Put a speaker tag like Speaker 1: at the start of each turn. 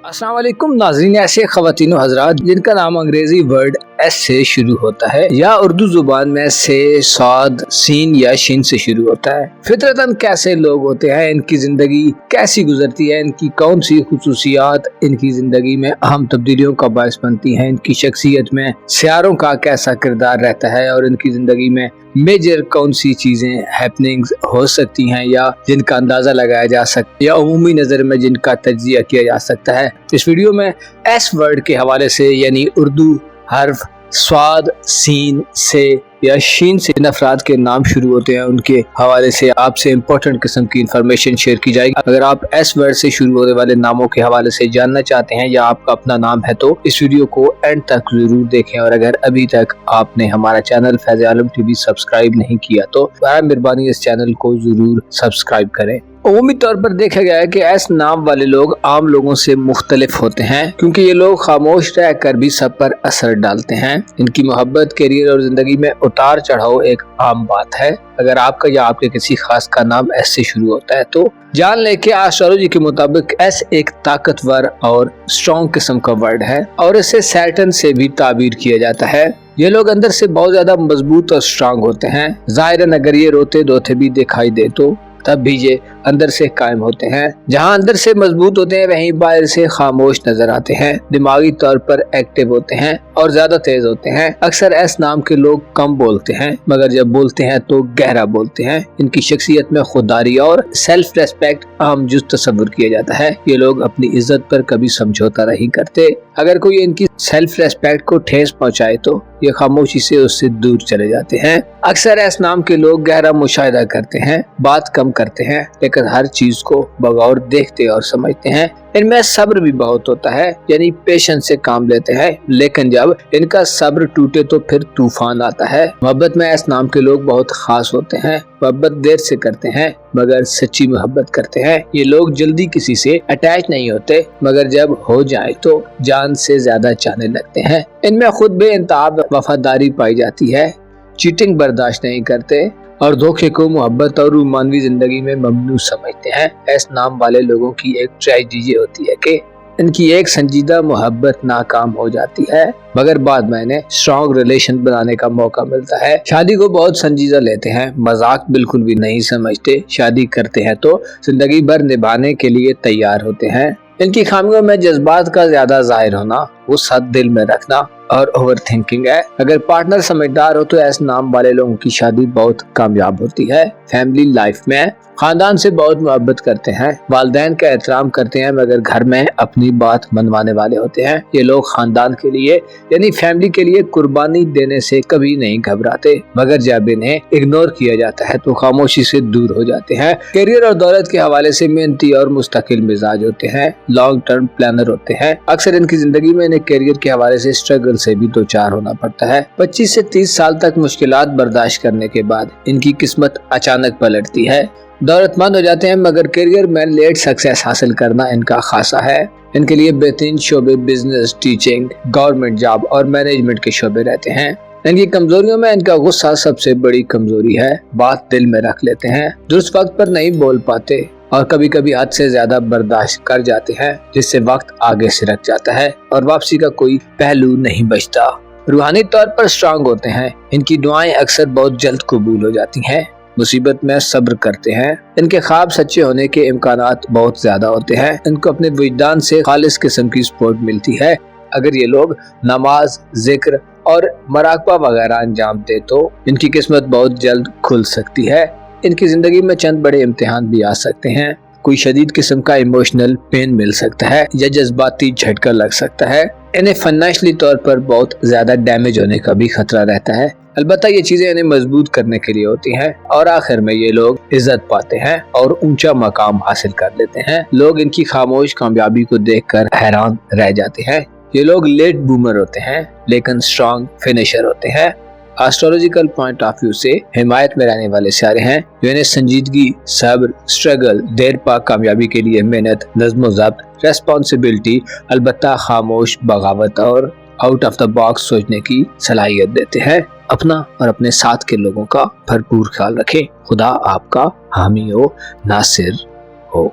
Speaker 1: अस्सलाम वालेकुम नाज़रीन, ऐसे ख़वातीन व हज़रात जिनका नाम अंग्रेजी वर्ड एस से शुरू होता है या उर्दू जुबान में से, साद, सीन या शिन से शुरू होता है। फितरतन कैसे लोग होते हैं, इनकी ज़िंदगी कैसी गुजरती है, इनकी कौन सी खुसूसियात इनकी ज़िंदगी में अहम तब्दीलियों का बायस बनती हैं, इनकी शख्सियत में सियारों का कैसा किरदार रहता है और इनकी ज़िंदगी में मेजर कौन सी चीज़ें हैपनिंग्स हो सकती हैं या जिनका अंदाज़ा लगाया जा सकता है या उमूमी नज़र में जिनका तज्जिया किया जा सकता है। इस वीडियो में एस वर्ड के हवाले से यानी उर्दू हर्फ स्वाद, सीन से या शीन से जिन अफराद के नाम शुरू होते हैं उनके हवाले से आपसे इम्पोर्टेंट किस्म की इंफॉर्मेशन शेयर की जाएगी। अगर आप एस वर्ड से शुरू होने वाले नामों के हवाले से जानना चाहते हैं या आपका अपना नाम है तो इस वीडियो को एंड तक जरूर देखें। और अगर अभी तक आपने हमारा चैनल फैज़ आलम टीवी सब्सक्राइब नहीं किया तो मेहरबानी इस चैनल को जरूर सब्सक्राइब करें। उम्मी तौर पर देखा गया है कि एस नाम वाले लोग आम लोगों से मुख्तलिफ होते हैं क्योंकि ये लोग खामोश रह कर भी सब पर असर डालते हैं। इनकी मोहब्बत, करियर और जिंदगी में उतार चढ़ाव एक आम बात है। अगर आपका या आपके किसी खास का नाम एस से शुरू होता है तो जान ले कि एस्ट्रोलॉजी के मुताबिक एस एक ताकतवर और स्ट्रॉन्ग किस्म का वर्ड है और इसे सैटर्न से भी ताबीर किया जाता है। ये लोग अंदर से बहुत ज्यादा मजबूत और स्ट्रॉन्ग होते हैं। ज़ाहिरन अगर ये रोते धोते भी दिखाई दे तो तब भी ये अंदर से कायम होते हैं। जहां अंदर से मजबूत होते हैं वहीं बाहर से खामोश नजर आते हैं। दिमागी तौर पर एक्टिव होते हैं और ज्यादा तेज होते हैं। अक्सर एस नाम के लोग कम बोलते हैं मगर जब बोलते हैं तो गहरा बोलते हैं। इनकी शख्सियत में खुददारी और सेल्फ रेस्पेक्ट अहम जुज़ तस्वुर किया जाता है। ये लोग अपनी इज्जत पर कभी समझौता नहीं करते। अगर कोई इनकी सेल्फ रेस्पेक्ट को ठेस पहुंचाए तो ये खामोशी से उससे दूर चले जाते हैं। अक्सर एस नाम के लोग गहरा मुशाहिदा करते हैं, बात कम करते हैं लेकिन हर चीज को बगौर देखते और समझते हैं। इनमें सब्र भी बहुत होता है यानी पेशेंस से काम लेते हैं, लेकिन जब इनका सब्र टूटे तो फिर तूफान आता है। मोहब्बत में एस नाम के लोग बहुत खास होते हैं। मोहब्बत देर से करते हैं मगर सच्ची मोहब्बत करते हैं। ये लोग जल्दी किसी से अटैच नहीं होते मगर जब हो जाए तो जान से ज्यादा चाहने लगते हैं। इनमें खुद बेइंतहा वफादारी पाई जाती है, चीटिंग बर्दाश्त नहीं करते और धोखे को मोहब्बत और रूमानवी जिंदगी में ममनू समझते हैं। एस नाम वाले लोगों की एक ट्रेजेडी होती है कि इनकी एक संजीदा मोहब्बत नाकाम हो जाती है मगर बाद में इन्हें स्ट्रॉन्ग रिलेशन बनाने का मौका मिलता है। शादी को बहुत संजीदा लेते हैं, मजाक बिल्कुल भी नहीं समझते। शादी करते हैं तो जिंदगी भर निभाने के लिए तैयार होते हैं। इनकी खामियों में जज्बात का ज्यादा जाहिर होना, गुस्सा दिल में रखना और ओवर थिंकिंग है। अगर पार्टनर समझदार हो तो ऐसे नाम वाले लोगों की शादी बहुत कामयाब होती है। फैमिली लाइफ में खानदान से बहुत मोहब्बत करते हैं, वालिदैन का एहतराम करते हैं मगर घर में अपनी बात मनवाने वाले होते हैं। ये लोग खानदान के लिए यानी फैमिली के लिए कुर्बानी देने से कभी नहीं घबराते मगर जब इन्हें इग्नोर किया जाता है तो खामोशी से दूर हो जाते हैं। करियर और दौलत के हवाले से मेहनती और मुस्तकिल मिजाज होते हैं, लॉन्ग टर्म प्लानर होते हैं। अक्सर इनकी जिंदगी में इन्हें करियर के हवाले से स्ट्रगल से भी दो चार होना पड़ता है। 25 से 30 साल तक मुश्किलात बर्दाश्त करने के बाद इनकी किस्मत अचानक पलटती है। दौलतमंद हो जाते हैं मगर करियर में लेट सक्सेस हासिल करना इनका खासा है। इनके लिए बेहतरीन शोबे बिजनेस, टीचिंग, गवर्नमेंट जॉब और मैनेजमेंट के शोबे रहते हैं। इनकी कमजोरियों में इनका गुस्सा सबसे बड़ी कमजोरी है। बात दिल में रख लेते हैं, दुरुस्त वक्त पर नहीं बोल पाते और कभी कभी हद से ज्यादा बर्दाश्त कर जाते हैं जिससे वक्त आगे से रख जाता है और वापसी का कोई पहलू नहीं बचता। रूहानी तौर पर स्ट्रांग होते हैं। इनकी दुआएं अक्सर बहुत जल्द कबूल हो जाती हैं। मुसीबत में सब्र करते हैं। इनके ख्वाब सच्चे होने के इम्कानात बहुत ज्यादा होते हैं। इनको अपने विजदान से खालिस किस्म की सपोर्ट मिलती है। अगर ये लोग नमाज, जिक्र और मराकबा वगैरह अंजाम दे तो इनकी किस्मत बहुत जल्द खुल सकती है। इनकी जिंदगी में चंद बड़े इम्तिहान भी आ सकते हैं। कोई शदीद किस्म का इमोशनल पेन मिल सकता है या जज्बाती झटका लग सकता है। इन्हें फाइनेंशियली तौर पर बहुत ज्यादा डैमेज होने का भी खतरा रहता है। अलबत्ता ये चीजें इन्हें मजबूत करने के लिए होती हैं और आखिर में ये लोग इज्जत पाते हैं और ऊंचा मकाम हासिल कर लेते हैं। लोग इनकी खामोश कामयाबी को देखकर हैरान रह जाते हैं। ये लोग लेट बूमर होते हैं लेकिन स्ट्रॉन्ग फिनिशर होते हैं। एस्ट्रोलॉजिकल पॉइंट ऑफ व्यू से हिमायत में रहने वाले सितारे हैं जो इन्हें संजीदगी, सब्र, स्ट्रगल, देर पा कामयाबी के लिए मेहनत, नज़्म ज़ब्त, रेस्पॉन्सिबिलिटी, अलबत्ता खामोश बगावत और आउट ऑफ द बॉक्स सोचने की सलाहियत देते हैं। अपना और अपने साथ के लोगों का भरपूर ख्याल रखें। खुदा आपका हामी हो, नासिर हो।